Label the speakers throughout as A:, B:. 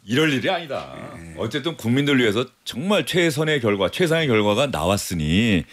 A: 이럴 일이 아니다. 어쨌든 국민들 위해서 정말 최선의 결과, 최상의 결과가 나왔으니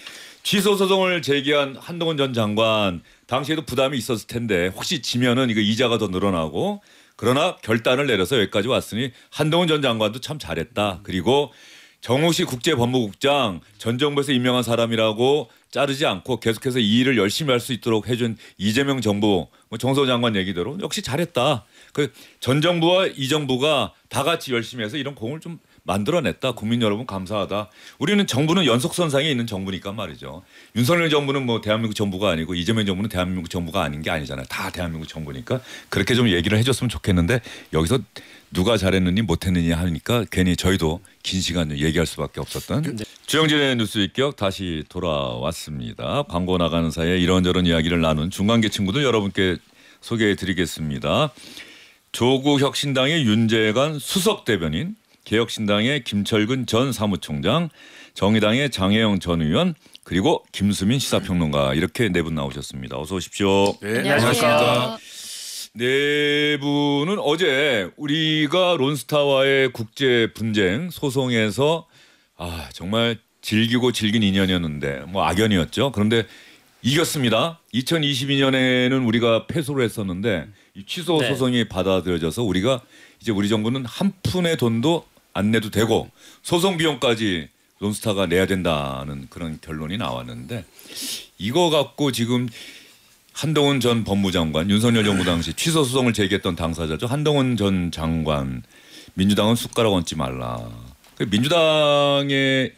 A: 취소 소송을 제기한 한동훈 전 장관 당시에도 부담이 있었을 텐데 혹시 지면은 이거 이자가 더 늘어나고 그러나 결단을 내려서 여기까지 왔으니 한동훈 전 장관도 참 잘했다. 그리고 정우식 국제법무국장 전 정부에서 임명한 사람이라고 자르지 않고 계속해서 이 일을 열심히 할 수 있도록 해준 이재명 정부, 뭐 정서 장관 얘기대로 역시 잘했다. 그 전 정부와 이 정부가 다 같이 열심히 해서 이런 공을 좀 만들어냈다. 국민 여러분 감사하다. 우리는 정부는 연속선상에 있는 정부니까 말이죠. 윤석열 정부는 뭐 대한민국 정부가 아니고 이재명 정부는 대한민국 정부가 아닌 게 아니잖아요. 다 대한민국 정부니까 그렇게 좀 얘기를 해줬으면 좋겠는데 여기서 누가 잘했느니 못했느니 하니까 괜히 저희도 긴 시간 얘기할 수밖에 없었던 주영진의 뉴스 입격 다시 돌아왔습니다. 광고 나가는 사이에 이런저런 이야기를 나눈 중간계 친구들 여러분께 소개해드리겠습니다. 조국혁신당의 윤재관 수석 대변인, 개혁신당의 김철근 전 사무총장, 정의당의 장혜영 전 의원, 그리고 김수민 시사평론가 이렇게 네 분 나오셨습니다. 어서 오십시오.
B: 네,
C: 안녕하십니까.
A: 네 분은 어제 우리가 론스타와의 국제 분쟁 소송에서 정말 질기고 질긴 인연이었는데 뭐 악연이었죠. 그런데 이겼습니다. 2022년에는 우리가 패소를 했었는데 이 취소 소송이 받아들여져서 우리가 이제 우리 정부는 한 푼의 돈도 안 내도 되고 소송 비용까지 론스타가 내야 된다는 그런 결론이 나왔는데 이거 갖고 지금 한동훈 전 법무장관, 윤석열 정부 당시 취소 소송을 제기했던 당사자죠. 한동훈 전 장관, 민주당은 숟가락 얹지 말라. 민주당의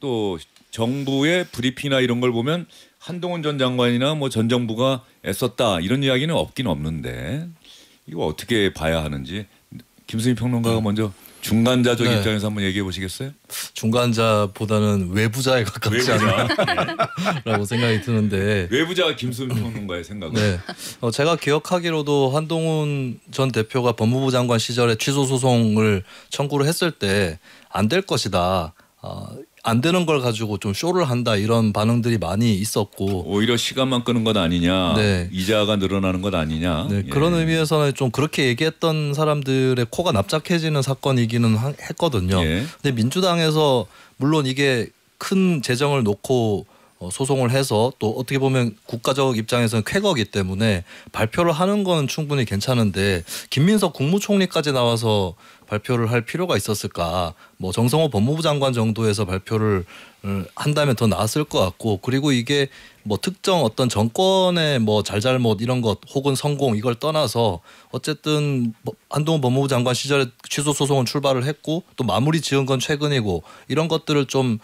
A: 또 정부의 브리핑이나 이런 걸 보면 한동훈 전 장관이나 뭐 전 정부가 애썼다 이런 이야기는 없긴 없는데 이거 어떻게 봐야 하는지 김수민 평론가가 먼저 중간자적 입장에서 한번 얘기해 보시겠어요?
B: 중간자보다는 외부자에 가깝지 않나라고 생각이 드는데
A: 외부자가 김수민 평론가의 생각은?
B: 네, 제가 기억하기로도 한동훈 전 대표가 법무부 장관 시절에 취소 소송을 청구를 했을 때 안 될 것이다. 안 되는 걸 가지고 좀 쇼를 한다 이런 반응들이 많이 있었고
A: 오히려 시간만 끄는 것 아니냐, 이자가 늘어나는 것 아니냐.
B: 네, 그런 의미에서는 좀 그렇게 얘기했던 사람들의 코가 납작해지는 사건이기는 했거든요. 근데 민주당에서 물론 이게 큰 재정을 놓고 소송을 해서 또 어떻게 보면 국가적 입장에서는 쾌거기 때문에 발표를 하는 건 충분히 괜찮은데 김민석 국무총리까지 나와서 발표를 할 필요가 있었을까? 뭐 정성호 법무부 장관 정도에서 발표를 한다면 더 나았을 것 같고 그리고 이게 뭐 특정 어떤 정권의 뭐 잘잘못 이런 것 혹은 성공 이걸 떠나서 어쨌든 한동훈 법무부 장관 시절에 취소 소송은 출발을 했고 또 마무리 지은 건 최근이고 이런 것들을 좀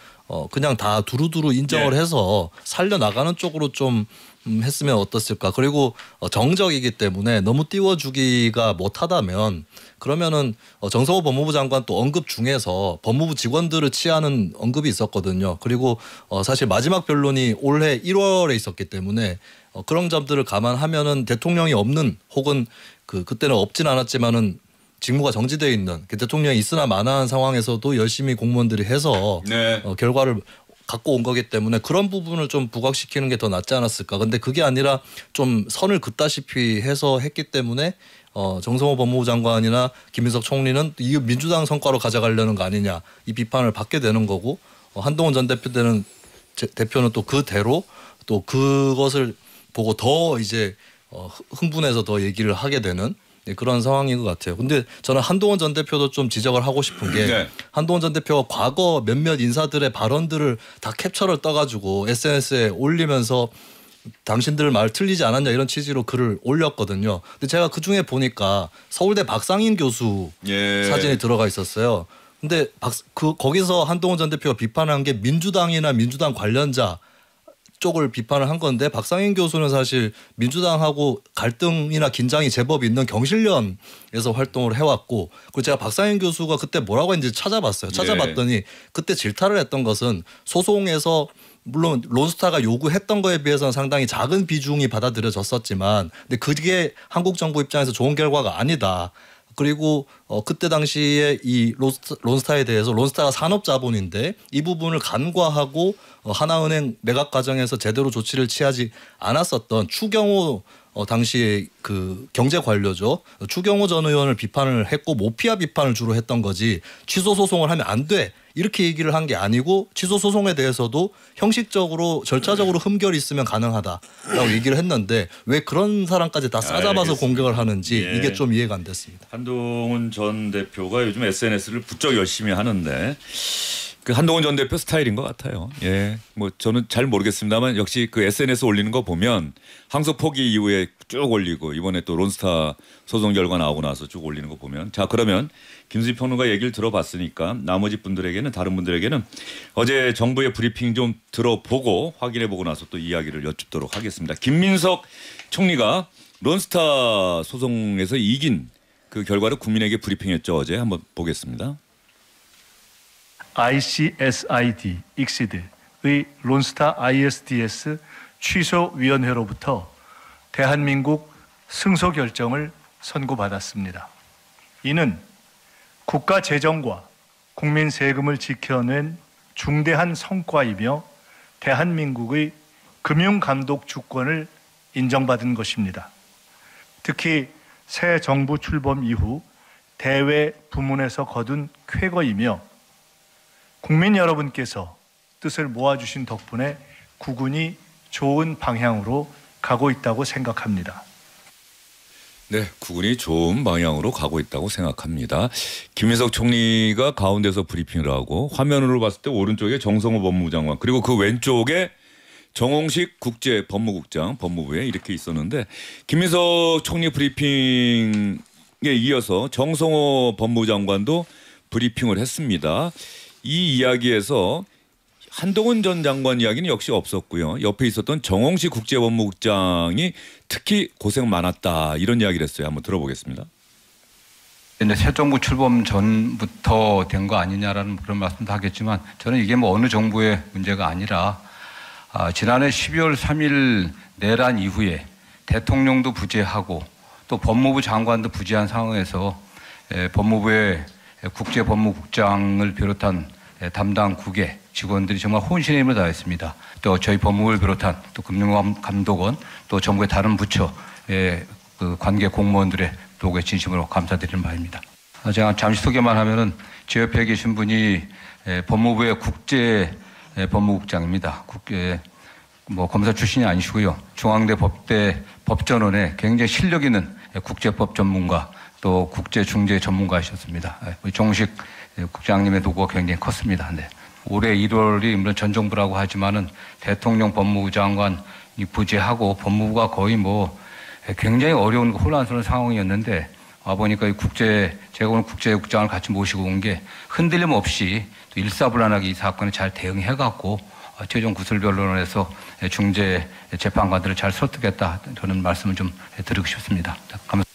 B: 그냥 다 두루두루 인정을 해서 살려나가는 쪽으로 좀 했으면 어떻을까. 그리고 정적이기 때문에 너무 띄워주기가 못하다면 그러면은 정성호 법무부 장관 또 언급 중에서 법무부 직원들을 치하는 언급이 있었거든요. 그리고 사실 마지막 변론이 올해 1월에 있었기 때문에 그런 점들을 감안하면은 대통령이 없는 혹은 그때는 없진 않았지만은 직무가 정지되어 있는 대통령이 있으나 마나한 상황에서도 열심히 공무원들이 해서 결과를 갖고 온 거기 때문에 그런 부분을 좀 부각시키는 게 더 낫지 않았을까. 근데 그게 아니라 좀 선을 긋다시피 해서 했기 때문에 정성호 법무부 장관이나 김민석 총리는 이 민주당 성과로 가져가려는 거 아니냐 이 비판을 받게 되는 거고 한동훈 전 대표는 또 그대로 또 그것을 보고 더 이제 흥분해서 더 얘기를 하게 되는 그런 상황인 것 같아요. 근데 저는 한동훈 전 대표도 좀 지적을 하고 싶은 게 한동훈 전 대표가 과거 몇몇 인사들의 발언들을 다 캡처를 떠가지고 SNS에 올리면서 당신들 말 틀리지 않았냐 이런 취지로 글을 올렸거든요. 근데 제가 그중에 보니까 서울대 박상인 교수 사진이 들어가 있었어요. 근데 거기서 한동훈 전 대표가 비판한 게 민주당이나 민주당 관련자 쪽을 비판을 한 건데 박상인 교수는 사실 민주당하고 갈등이나 긴장이 제법 있는 경실련에서 활동을 해왔고 그리고 제가 박상인 교수가 그때 뭐라고 했는지 찾아봤어요. 찾아봤더니 그때 질타를 했던 것은 소송에서 물론 론스타가 요구했던 거에 비해서는 상당히 작은 비중이 받아들여졌었지만 근데 그게 한국 정부 입장에서 좋은 결과가 아니다. 그리고 그때 당시에 이 론스타에 대해서 론스타가 산업자본인데 이 부분을 간과하고 하나은행 매각 과정에서 제대로 조치를 취하지 않았었던 추경호 당시에 그 경제 관료죠. 추경호 전 의원을 비판을 했고 모피아 비판을 주로 했던 거지 취소 소송을 하면 안 돼. 이렇게 얘기를 한 게 아니고 취소 소송에 대해서도 형식적으로 절차적으로 흠결이 있으면 가능하다라고 얘기를 했는데 왜 그런 사람까지 다 싸잡아서 공격을 하는지
A: 예.
B: 이게 좀 이해가 안 됐습니다.
A: 한동훈 전 대표가 요즘 SNS를 부쩍 열심히 하는데 그 한동훈 전 대표 스타일인 것 같아요. 예, 뭐 저는 잘 모르겠습니다만 역시 그 SNS 올리는 거 보면 항소 포기 이후에 쭉 올리고 이번에 또 론스타 소송 결과 나오고 나서 쭉 올리는 거 보면 자 그러면 김수희 평론가 얘기를 들어봤으니까 나머지 분들에게는 다른 분들에게는 어제 정부의 브리핑 좀 들어보고 확인해보고 나서 또 이야기를 여쭙도록 하겠습니다. 김민석 총리가 론스타 소송에서 이긴 그 결과를 국민에게 브리핑했죠. 어제 한번 보겠습니다.
C: ICSID 익시드의 론스타 ISDS 취소위원회로부터 대한민국 승소 결정을 선고받았습니다. 이는 국가 재정과 국민 세금을 지켜낸 중대한 성과이며 대한민국의 금융감독 주권을 인정받은 것입니다. 특히 새 정부 출범 이후 대외 부문에서 거둔 쾌거이며 국민 여러분께서 뜻을 모아주신 덕분에 국군이 좋은 방향으로 가고 있다고 생각합니다.
A: 네, 국군이 좋은 방향으로 가고 있다고 생각합니다. 김민석 총리가 가운데서 브리핑을 하고 화면으로 봤을 때 오른쪽에 정성호 법무부 장관 그리고 그 왼쪽에 정홍식 국제법무국장 법무부에 이렇게 있었는데 김민석 총리 브리핑에 이어서 정성호 법무부 장관도 브리핑을 했습니다. 이 이야기에서 한동훈 전 장관 이야기는 역시 없었고요. 옆에 있었던 정홍식 국제법무국장이 특히 고생 많았다 이런 이야기를 했어요. 한번 들어보겠습니다.
D: 이제 새 정부 출범 전부터 된 거 아니냐라는 그런 말씀도 하겠지만 저는 이게 뭐 어느 정부의 문제가 아니라 지난해 12월 3일 내란 이후에 대통령도 부재하고 또 법무부 장관도 부재한 상황에서 법무부의 국제법무국장을 비롯한 담당국의 직원들이 정말 혼신의 힘을 다했습니다. 또 저희 법무부를 비롯한 또 금융감독원 또 정부의 다른 부처의 그 관계 공무원들의 노고에 진심으로 감사드리는 바입니다. 제가 잠시 소개만 하면은 제 옆에 계신 분이 법무부의 국제법무국장입니다. 뭐 검사 출신이 아니시고요. 중앙대 법대 법전원에 굉장히 실력 있는 국제법 전문가 또 국제중재 전문가이셨습니다. 정식 국장님의 노고가 굉장히 컸습니다. 네. 올해 1월이 물론 전 정부라고 하지만은 대통령 법무부 장관이 부재하고 법무부가 거의 뭐 굉장히 어려운 혼란스러운 상황이었는데 와보니까 제가 오늘 국제국장을 같이 모시고 온 게 흔들림 없이 또 일사불란하게 이 사건에 잘 대응해갖고 최종 구술변론에서 중재 재판관들을 잘 설득했다. 저는 말씀을 좀 드리고 싶습니다. 감사합니다.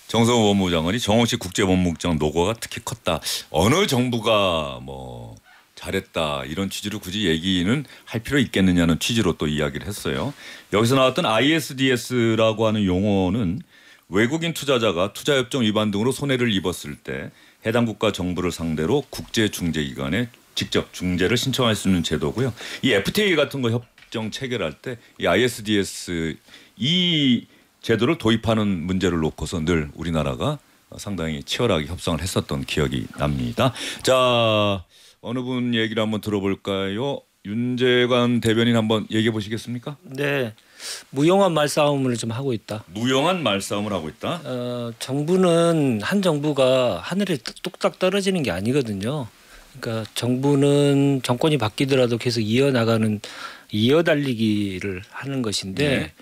A: 정성호 법무부 장관이 정홍식 국제법무국장 노고가 특히 컸다. 어느 정부가 뭐 잘했다 이런 취지로 굳이 얘기는 할 필요 있겠느냐는 취지로 또 이야기를 했어요. 여기서 나왔던 ISDS라고 하는 용어는 외국인 투자자가 투자협정 위반 등으로 손해를 입었을 때 해당 국가 정부를 상대로 국제중재기관에 직접 중재를 신청할 수 있는 제도고요. 이 FTA 같은 거 협정 체결할 때 이 ISDS 이 제도를 도입하는 문제를 놓고서 늘 우리나라가 상당히 치열하게 협상을 했었던 기억이 납니다. 자, 어느 분 얘기를 한번 들어볼까요? 윤재관 대변인 한번 얘기해 보시겠습니까?
E: 네, 무용한 말싸움을 좀 하고 있다.
A: 무용한 말싸움을 하고 있다.
E: 정부는 한 정부가 하늘에 뚝딱 떨어지는 게 아니거든요. 그러니까 정부는 정권이 바뀌더라도 계속 이어달리기를 하는 것인데. 네.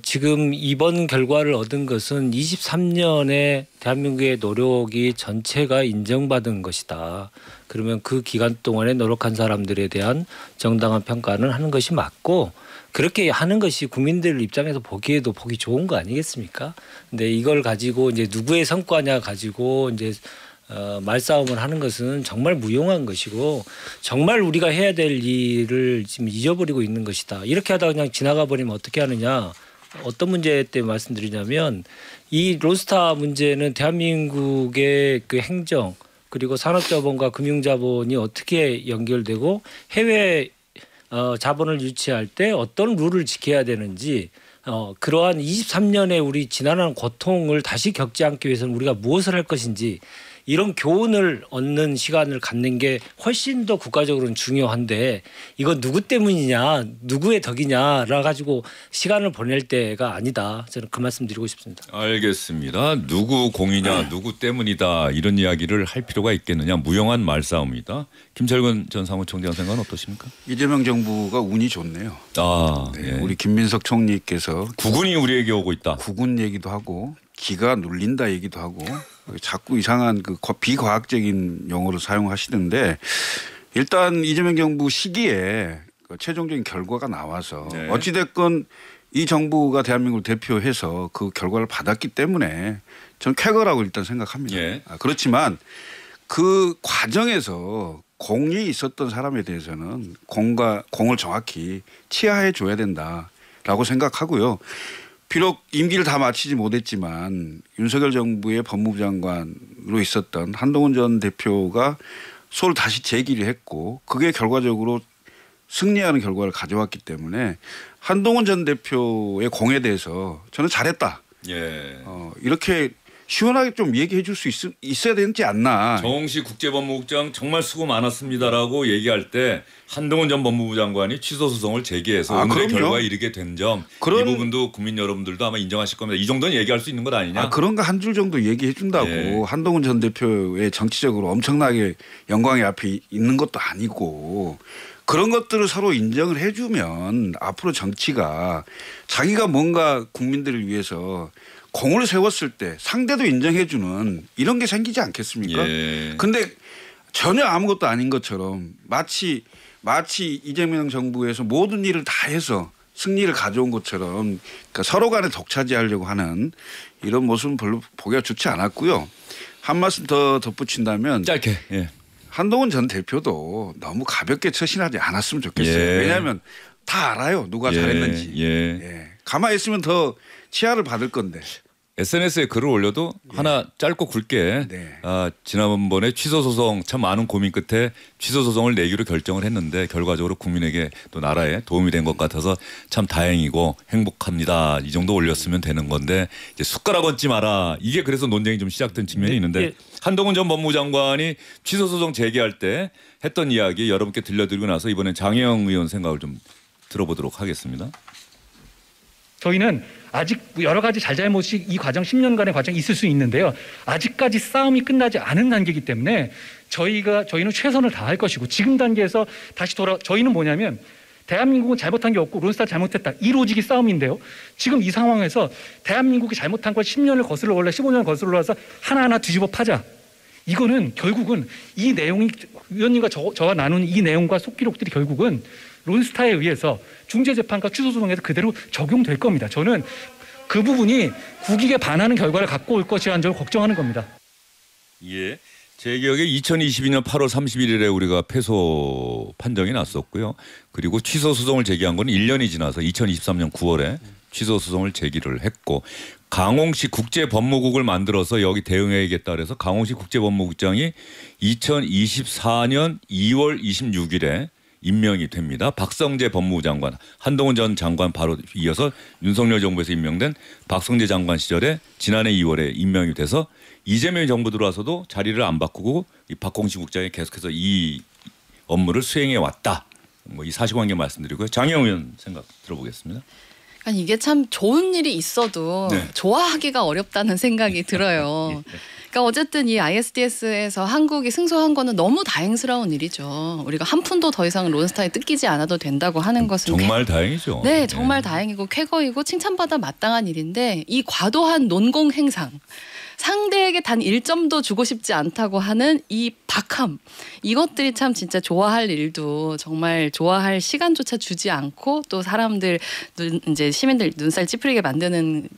E: 지금 이번 결과를 얻은 것은 23년의 대한민국의 노력이 전체가 인정받은 것이다. 그러면 그 기간 동안에 노력한 사람들에 대한 정당한 평가는 하는 것이 맞고 그렇게 하는 것이 국민들 입장에서 보기에도 보기 좋은 거 아니겠습니까? 근데 이걸 가지고 이제 누구의 성과냐 가지고 이제 말싸움을 하는 것은 정말 무용한 것이고 정말 우리가 해야 될 일을 지금 잊어버리고 있는 것이다. 이렇게 하다가 그냥 지나가 버리면 어떻게 하느냐. 어떤 문제 때문에 말씀드리냐면 이 론스타 문제는 대한민국의 그 행정 그리고 산업자본과 금융자본이 어떻게 연결되고 해외 자본을 유치할 때 어떤 룰을 지켜야 되는지 그러한 23년의 우리 지난한 고통을 다시 겪지 않기 위해서는 우리가 무엇을 할 것인지 이런 교훈을 얻는 시간을 갖는 게 훨씬 더 국가적으로는 중요한데 이건 누구 때문이냐 누구의 덕이냐라 가지고 시간을 보낼 때가 아니다. 저는 그 말씀 드리고 싶습니다.
A: 알겠습니다. 누구 공이냐 누구 때문이다 이런 이야기를 할 필요가 있겠느냐. 무용한 말싸움이다. 김철근 전 사무총장 생각은 어떠십니까?
F: 이재명 정부가 운이 좋네요.
A: 네,
F: 예. 우리 김민석 총리께서
A: 국군이 우리에게 오고 있다.
F: 국군 얘기도 하고 기가 눌린다 얘기도 하고 자꾸 이상한 그 비과학적인 용어를 사용하시는데 일단 이재명 정부 시기에 최종적인 결과가 나와서
A: 네.
F: 어찌됐건 이 정부가 대한민국을 대표해서 그 결과를 받았기 때문에 저는 쾌거라고 일단 생각합니다.
A: 예.
F: 그렇지만 그 과정에서 공이 있었던 사람에 대해서는 공을 정확히 치하해 줘야 된다라고 생각하고요. 비록 임기를 다 마치지 못했지만 윤석열 정부의 법무부 장관으로 있었던 한동훈 전 대표가 소를 다시 제기를 했고 그게 결과적으로 승리하는 결과를 가져왔기 때문에 한동훈 전 대표의 공에 대해서 저는 잘했다.
A: 예.
F: 이렇게 시원하게 좀 얘기해 줄 수 있어야 되지 않나.
A: 정홍식 국제법무국장 정말 수고 많았습니다라고 얘기할 때 한동훈 전 법무부 장관이 취소 소송을 제기해서 오늘의
F: 그럼요.
A: 결과에 이르게 된 점 이 부분도 국민 여러분들도 아마 인정하실 겁니다. 이 정도는 얘기할 수 있는 것 아니냐.
F: 그런 거 한 줄 정도 얘기해 준다고
A: 예.
F: 한동훈 전 대표의 정치적으로 엄청나게 영광의 앞에 있는 것도 아니고 그런 것들을 서로 인정을 해 주면 앞으로 정치가 자기가 뭔가 국민들을 위해서 공을 세웠을 때 상대도 인정해 주는 이런 게 생기지 않겠습니까?
A: 예.
F: 근데 전혀 아무것도 아닌 것처럼 마치 이재명 정부에서 모든 일을 다 해서 승리를 가져온 것처럼 그러니까 서로 간에 독차지하려고 하는 이런 모습은 별로 보기가 좋지 않았고요. 한 말씀 더 덧붙인다면
A: 짧게. 예.
F: 한동훈 전 대표도 너무 가볍게 처신하지 않았으면 좋겠어요.
A: 예.
F: 왜냐하면 다 알아요. 누가 잘했는지.
A: 예.
F: 가만히 있으면 더 치하를 받을 건데.
A: SNS에 글을 올려도 하나 짧고 굵게
F: 네.
A: 지난번에 취소 소송 참 많은 고민 끝에 취소 소송을 내기로 결정을 했는데 결과적으로 국민에게 또 나라에 도움이 된 것 같아서 참 다행이고 행복합니다. 이 정도 올렸으면 되는 건데 이제 숟가락 얹지 마라. 이게 그래서 논쟁이 좀 시작된 측면이 있는데 한동훈 전 법무부 장관이 취소 소송 제기할 때 했던 이야기 여러분께 들려드리고 나서 이번엔 장혜영 의원 생각을 좀 들어보도록 하겠습니다.
G: 저희는 아직 여러 가지 잘잘못이 이 과정 10년간의 과정이 있을 수 있는데요. 아직까지 싸움이 끝나지 않은 단계이기 때문에 저희는 최선을 다할 것이고 지금 단계에서 저희는 뭐냐면 대한민국은 잘못한 게 없고 론스타 잘못했다. 이 로직이 싸움인데요. 지금 이 상황에서 대한민국이 잘못한 걸 10년을 거슬러 올라 15년을 거슬러 올라서 하나하나 뒤집어 파자. 이거는 결국은 이 내용이 위원님과 저와 나눈 이 내용과 속기록들이 결국은 론스타에 의해서 중재재판과 취소소송에서 그대로 적용될 겁니다. 저는 그 부분이 국익에 반하는 결과를 갖고 올 것이라는 점을 걱정하는 겁니다.
A: 예. 제 기억에 2022년 8월 31일에 우리가 패소 판정이 났었고요. 그리고 취소 소송을 제기한 건 1년이 지나서 2023년 9월에 취소 소송을 제기를 했고 강홍식 국제법무국을 만들어서 여기 대응해야겠다 그래서 강홍식 국제법무국장이 2024년 2월 26일에 임명이 됩니다. 박성재 법무부 장관, 한동훈 전 장관 바로 이어서 윤석열 정부에서 임명된 박성재 장관 시절에 지난해 2월에 임명이 돼서 이재명 정부 들어와서도 자리를 안 바꾸고 이 박홍식 국장이 계속해서 이 업무를 수행해 왔다. 뭐 이 사실관계 말씀드리고요. 장혜영 의원 생각 들어보겠습니다.
H: 아니 이게 참 좋은 일이 있어도 좋아하기가 어렵다는 생각이 들어요. 그러니까 어쨌든 이 ISDS에서 한국이 승소한 거는 너무 다행스러운 일이죠. 우리가 한 푼도 더 이상 론스타에 뜯기지 않아도 된다고 하는 것은
A: 정말 다행이죠.
H: 네, 정말 다행이고 쾌거이고 칭찬받아 마땅한 일인데 이 과도한 논공 행상 상대에게 단 1점도 주고 싶지 않다고 하는 이 박함 이것들이 참 진짜 좋아할 일도 정말 좋아할 시간조차 주지 않고 또 사람들 이제 시민들 눈살 찌푸리게 만드는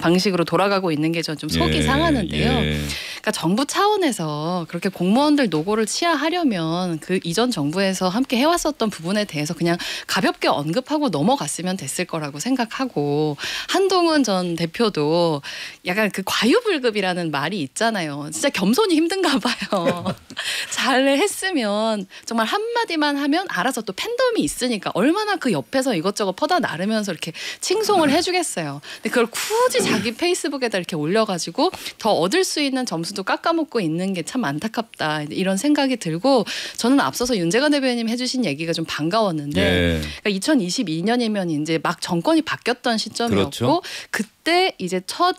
H: 방식으로 돌아가고 있는 게 좀 속이 상하는데요. 그러니까 정부 차원에서 그렇게 공무원들 노고를 치하하려면 그 이전 정부에서 함께 해왔었던 부분에 대해서 그냥 가볍게 언급하고 넘어갔으면 됐을 거라고 생각하고 한동훈 전 대표도 약간 그 과유불급이라는 말이 있잖아요. 진짜 겸손이 힘든가 봐요. 잘했으면 정말 한마디만 하면 알아서 또 팬덤이 있으니까 얼마나 그 옆에서 이것저것 퍼다 나르면서 이렇게 칭송을 해주겠어요. 근데 그걸 굳이 자기 페이스북에다 이렇게 올려가지고 더 얻을 수 있는 점수도 깎아먹고 있는 게 참 안타깝다 이런 생각이 들고 저는 앞서서 윤재관 대변인 해주신 얘기가 좀 반가웠는데 그러니까 2022년이면 이제 막 정권이 바뀌었던 시점이었고
A: 그렇죠.
H: 그때 이제 첫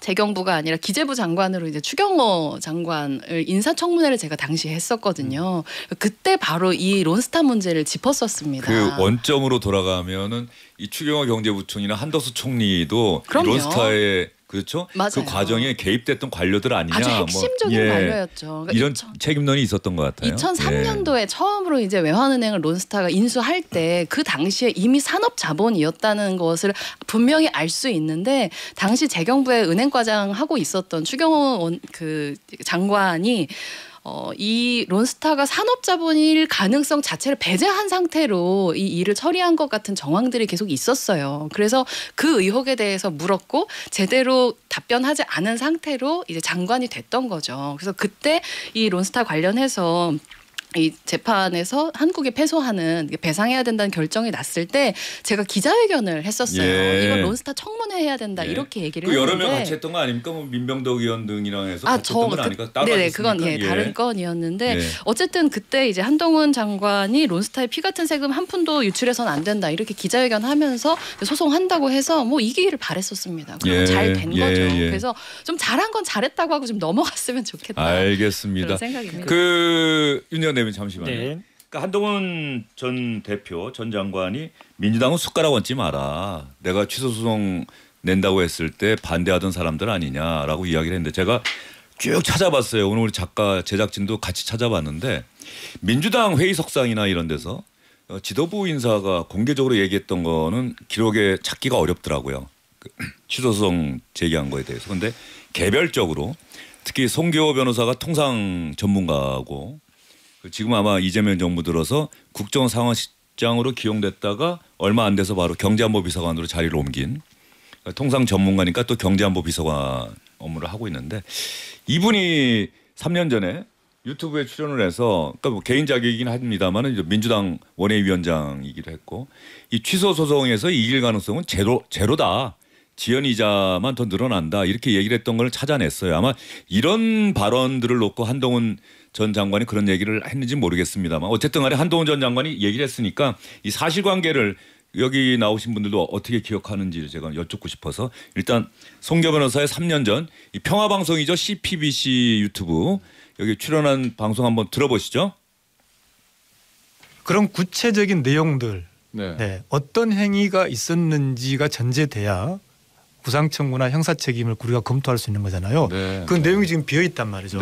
H: 재경부가 아니라 기재부 장관으로 이제 추경호 장관을 인사청문회를 제가 당시에 했었거든요. 그때 바로 이 론스타 문제를 짚었었습니다.
A: 그 원점으로 돌아가면은 이 추경호 경제부총리나 한덕수 총리도
H: 그럼요.
A: 론스타에 그렇죠?
H: 맞아요.
A: 그 과정에 개입됐던 관료들 아니냐.
H: 아주 핵심적인 관료였죠. 그러니까
A: 이런 책임론이 있었던 것 같아요.
H: 2003년도에 처음으로 이제 외환은행을 론스타가 인수할 때 그 당시에 이미 산업자본이었다는 것을 분명히 알 수 있는데 당시 재경부의 은행과장 하고 있었던 추경호 그 장관이 이 론스타가 산업자본일 가능성 자체를 배제한 상태로 이 일을 처리한 것 같은 정황들이 계속 있었어요. 그래서 그 의혹에 대해서 물었고 제대로 답변하지 않은 상태로 이제 장관이 됐던 거죠. 그래서 그때 이 론스타 관련해서 이 재판에서 한국에 패소하는 배상해야 된다는 결정이 났을 때 제가 기자회견을 했었어요.
A: 예.
H: 이건 론스타 청문회 해야 된다 이렇게 얘기를
A: 그
H: 했는데
A: 여러 명 같이 했던 거 아닙니까? 뭐 민병덕 의원 등이랑 해서 같이 했던 건 아니까 따로
H: 네네
A: 했습니까?
H: 그건 다른 건이었는데
A: 예.
H: 어쨌든 그때 이제 한동훈 장관이 론스타의 피 같은 세금 한 푼도 유출해서는 안 된다 이렇게 기자회견하면서 소송한다고 해서 뭐 이기기를 바랬었습니다. 그리고 잘 된 거죠. 그래서 좀 잘한 건 잘했다고 하고 좀 넘어갔으면 좋겠다.
A: 알겠습니다.
H: 그런 생각입니다.
A: 그 윤재관 대변인 잠시만요.
E: 네.
A: 그러니까 한동훈 전 대표 전 장관이 민주당은 숟가락 얹지 마라. 내가 취소 소송 낸다고 했을 때 반대하던 사람들 아니냐라고 이야기를 했는데 제가 쭉 찾아봤어요. 오늘 우리 작가 제작진도 같이 찾아봤는데 민주당 회의석상이나 이런 데서 지도부 인사가 공개적으로 얘기했던 거는 기록에 찾기가 어렵더라고요. 취소 소송 제기한 거에 대해서. 그런데 개별적으로 특히 송교호 변호사가 통상 전문가고 지금 아마 이재명 정부 들어서 국정상황실장으로 기용됐다가 얼마 안 돼서 바로 경제안보 비서관으로 자리를 옮긴 통상 전문가니까 또 경제안보 비서관 업무를 하고 있는데 이분이 3년 전에 유튜브에 출연을 해서 그러니까 뭐 개인 자격이긴 합니다만은 민주당 원외위원장이기도 했고 이 취소 소송에서 이길 가능성은 제로다. 지연이자만 더 늘어난다 이렇게 얘기를 했던 걸 찾아냈어요. 아마 이런 발언들을 놓고 한동훈 전 장관이 그런 얘기를 했는지 모르겠습니다만 어쨌든 간에 한동훈 전 장관이 얘기를 했으니까 이 사실관계를 여기 나오신 분들도 어떻게 기억하는지 제가 여쭙고 싶어서 일단 송교 변호사의 3년 전 이 평화방송이죠. CPBC 유튜브 여기 출연한 방송 한번 들어보시죠.
I: 그런 구체적인 내용들 어떤 행위가 있었는지가 전제돼야 구상청구나 형사책임을 우리가 검토할 수 있는 거잖아요. 그 내용이 지금 비어있단 말이죠.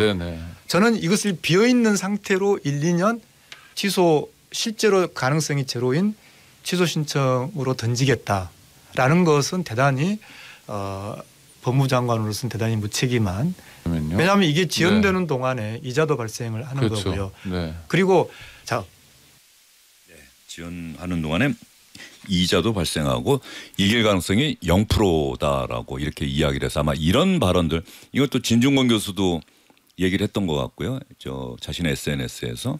I: 저는 이것을 비어있는 상태로 1, 2년 취소 실제로 가능성이 제로인 취소 신청으로 던지겠다라는 것은 대단히 법무장관으로서는 대단히 무책임한 왜냐하면 이게 지연되는 동안에 이자도 발생을 하는 거고요. 그리고
A: 지연하는 동안에 이자도 발생하고 이길 가능성이 0%다라고 이렇게 이야기를 해서 아마 이런 발언들 이것도 진중권 교수도 얘기를 했던 것 같고요. 저 자신의 SNS에서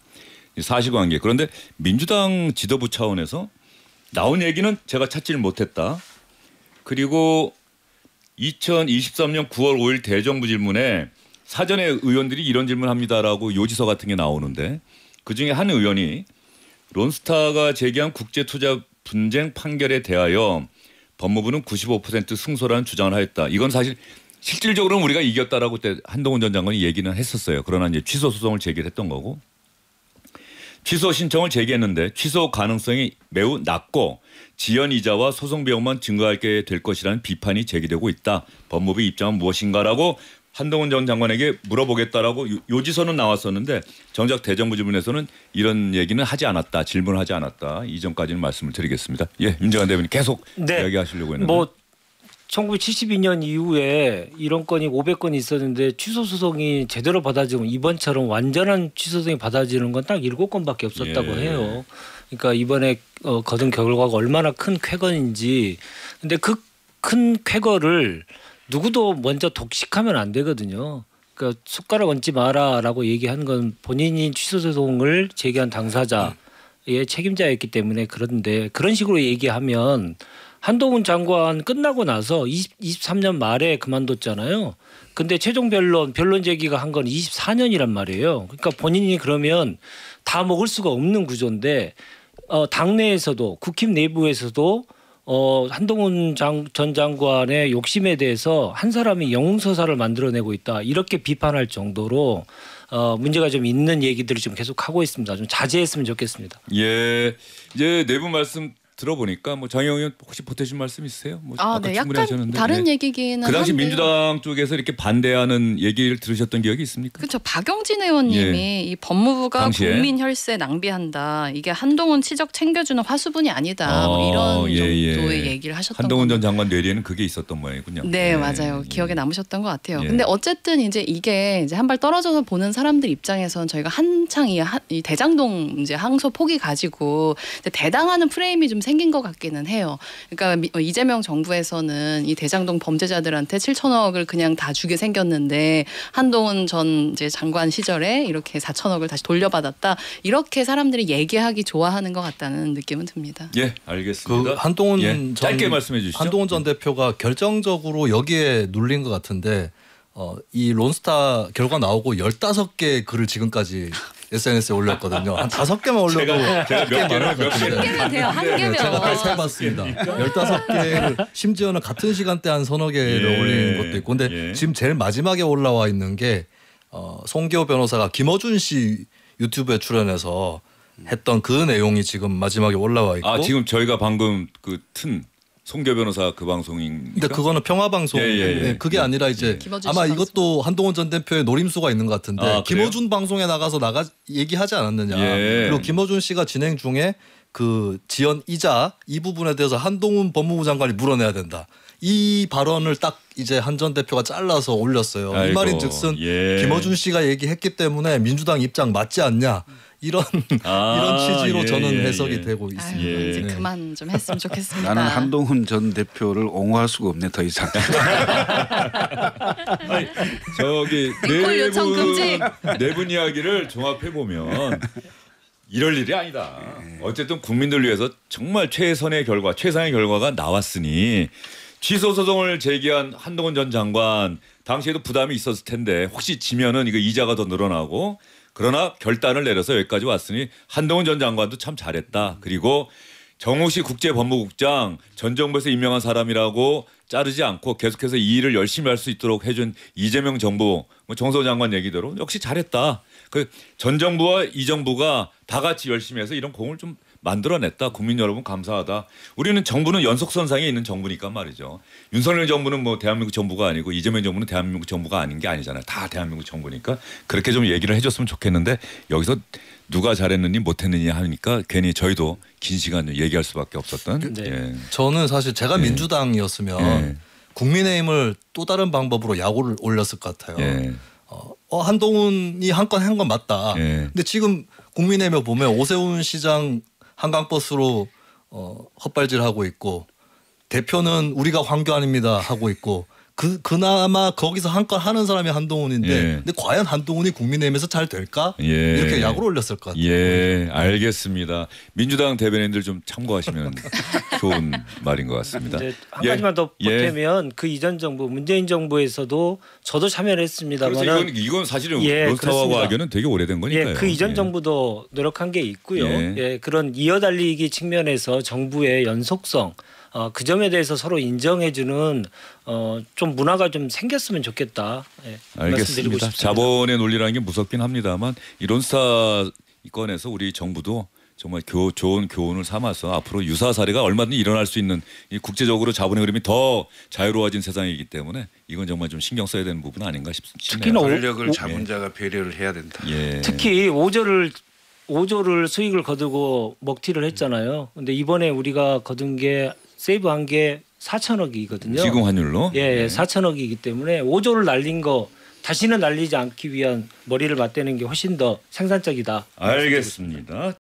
A: 사실관계 그런데 민주당 지도부 차원에서 나온 얘기는 제가 찾지를 못했다. 그리고 2023년 9월 5일 대정부 질문에 사전에 의원들이 이런 질문합니다라고 요지서 같은 게 나오는데 그중에 한 의원이 론스타가 제기한 국제투자 분쟁 판결에 대하여 법무부는 95% 승소라는 주장을 하였다. 이건 사실 실질적으로는 우리가 이겼다라고 그때 한동훈 전 장관이 얘기는 했었어요. 그러나 이제 취소 소송을 제기를 했던 거고 취소 신청을 제기했는데 취소 가능성이 매우 낮고 지연 이자와 소송 비용만 증가하게 될 것이라는 비판이 제기되고 있다. 법무부의 입장은 무엇인가라고 한동훈 전 장관에게 물어보겠다라고 요지서는 나왔었는데 정작 대정부 질문에서는 이런 얘기는 하지 않았다. 질문을 하지 않았다. 이전까지는 말씀을 드리겠습니다. 예, 윤재관 대변인 계속 이야기하시려고 했는데.
E: 뭐 1972년 이후에 이런 건이 500건이 있었는데 취소 소송이 제대로 받아지고 이번처럼 완전한 취소 소송이 받아지는 건 딱 7건밖에 없었다고 해요. 그러니까 이번에 거둔 결과가 얼마나 큰 쾌거인지. 근데 그 큰 쾌거를 누구도 먼저 독식하면 안 되거든요. 그 숟가락 얹지 마라라고 얘기한 건 본인이 취소 소송을 제기한 당사자의 책임자였기 때문에 그런데 그런 식으로 얘기하면 한동훈 장관 끝나고 나서 23년 말에 그만뒀잖아요. 근데 최종 변론 제기가 한 건 24년이란 말이에요. 그러니까 본인이 그러면 다 먹을 수가 없는 구조인데 당내에서도 국힘 내부에서도 한동훈 전 장관의 욕심에 대해서 한 사람이 영웅서사를 만들어내고 있다. 이렇게 비판할 정도로 문제가 좀 있는 얘기들을 지금 계속 하고 있습니다. 좀 자제했으면 좋겠습니다.
A: 예, 이제 내부 말씀 들어보니까 뭐 장영 의원 혹시 보태신 말씀 있으세요? 뭐 아까
H: 네,
A: 충분히
H: 약간
A: 하셨는데
H: 다른 얘기기는
A: 그 당시
H: 한데요.
A: 민주당 쪽에서 이렇게 반대하는 얘기를 들으셨던 기억이 있습니까?
H: 그렇죠. 박용진 의원님이 이 법무부가
A: 당시에?
H: 국민 혈세 낭비한다. 이게 한동훈 치적 챙겨주는 화수분이 아니다. 뭐 이런 정도의 얘기를 하셨던
A: 한동훈 전
H: 겁니다.
A: 장관 뇌리에는 그게 있었던 모양이군요.
H: 네, 맞아요. 기억에 남으셨던 것 같아요.
A: 예.
H: 근데 어쨌든 이게 한 발 떨어져서 보는 사람들 입장에서는 저희가 한창 이 대장동 이제 항소 포기 가지고 대당하는 프레임이 좀 생긴 것 같기는 해요. 그러니까 이재명 정부에서는 이 대장동 범죄자들한테 7천억을 그냥 다 주게 생겼는데 한동훈 전 이제 장관 시절에 이렇게 4천억을 다시 돌려받았다. 이렇게 사람들이 얘기하기 좋아하는 것 같다는 느낌은 듭니다.
A: 예, 알겠습니다.
B: 그 한동훈
A: 짧게 말씀해 주시죠.
B: 한동훈 전 대표가 결정적으로 여기에 눌린 것 같은데 이 론스타 결과 나오고 15개 글을 지금까지 SNS에 올렸거든요. 한 5개만 올려도
A: 제가 몇 개를
H: 한 개면 돼요. 한 개면.
B: 제가 세봤습니다. 15개를 심지어는 같은 시간대 한 서너 개를 올리는 것도 있고 근데 지금 제일 마지막에 올라와 있는 게 송기호 변호사가 김어준 씨 유튜브에 출연해서 했던 그 내용이 지금 마지막에 올라와 있고
A: 지금 저희가 방금 튼 송교 변호사 그 방송인.
B: 근데 그거는 평화방송. 그게 아니라 이제 아마 이것도 한동훈 전 대표의 노림수가 있는 것 같은데 김어준 방송에 나가서 얘기하지 않았느냐. 그리고 김어준 씨가 진행 중에 그 지연 이자 이 부분에 대해서 한동훈 법무부 장관이 물어내야 된다. 이 발언을 딱 이제 한 전 대표가 잘라서 올렸어요.
A: 아이고,
B: 이 말인즉슨 김어준 씨가 얘기했기 때문에 민주당 입장 맞지 않냐. 이런 취지로 저는 해석이 되고 있습니다.
H: 이제 그만 좀 했으면 좋겠습니다.
F: 나는 한동훈 전 대표를 옹호할 수가 없네 더 이상.
A: 저기 내분 이야기를 종합해 보면 이럴 일이 아니다. 어쨌든 국민들 위해서 정말 최선의 결과, 최상의 결과가 나왔으니 취소 소송을 제기한 한동훈 전 장관 당시에도 부담이 있었을 텐데 혹시 지면은 이거 이자가 더 늘어나고. 그러나 결단을 내려서 여기까지 왔으니 한동훈 전 장관도 참 잘했다. 그리고 정우식 국제법무국장 전 정부에서 임명한 사람이라고 자르지 않고 계속해서 이 일을 열심히 할 수 있도록 해준 이재명 정부 정서 장관 얘기대로 역시 잘했다. 그 전 정부와 이 정부가 다 같이 열심히 해서 이런 공을 좀 만들어냈다. 국민 여러분 감사하다. 우리는 정부는 연속선상에 있는 정부니까 말이죠. 윤석열 정부는 뭐 대한민국 정부가 아니고 이재명 정부는 대한민국 정부가 아닌 게 아니잖아요. 다 대한민국 정부니까 그렇게 좀 얘기를 해줬으면 좋겠는데 여기서 누가 잘했느니 못했느니 하니까 괜히 저희도 긴 시간 얘기할 수밖에 없었던.
B: 저는 사실 제가 민주당이었으면 국민의힘을 또 다른 방법으로 야구를 올렸을 것 같아요. 한동훈이 한 건 맞다. 근데 지금 국민의힘에 보면 오세훈 시장 한강버스로 헛발질하고 있고 대표는 우리가 황교 아닙니다 하고 있고 그나마 거기서 한 건 하는 사람이 한동훈인데 근데 과연 한동훈이 국민의힘에서 잘 될까? 이렇게 야구를 올렸을 것 같아요.
A: 알겠습니다. 민주당 대변인들 좀 참고하시면 좋은 말인 것 같습니다.
E: 한 가지만 더 보태면 그 이전 정부 문재인 정부에서도 저도 참여를 했습니다만
A: 이건 사실은 론스타하고 하기에는 되게 오래된 거니까요.
E: 그 이전 정부도 노력한 게 있고요. 그런 이어달리기 측면에서 정부의 연속성 그 점에 대해서 서로 인정해주는 좀 문화가 좀 생겼으면 좋겠다. 말씀드리고 싶습니다.
A: 자본의 논리라는 게 무섭긴 합니다만 이 론스타 건에서 우리 정부도 정말 좋은 교훈을 삼아서 앞으로 유사 사례가 얼마든지 일어날 수 있는 이 국제적으로 자본의 흐름이 더 자유로워진 세상이기 때문에 이건 정말 좀 신경 써야 되는 부분 아닌가 싶습니다.
F: 특히나 권력을 자본자가 배려를 해야 된다.
E: 특히 5조를 수익을 거두고 먹튀를 했잖아요. 근데 이번에 우리가 거둔 게 세이브한 게 4천억이거든요.
A: 지금 환율로?
E: 4천억이기 때문에 5조를 날린 거 다시는 날리지 않기 위한 머리를 맞대는 게 훨씬 더 생산적이다.
A: 알겠습니다.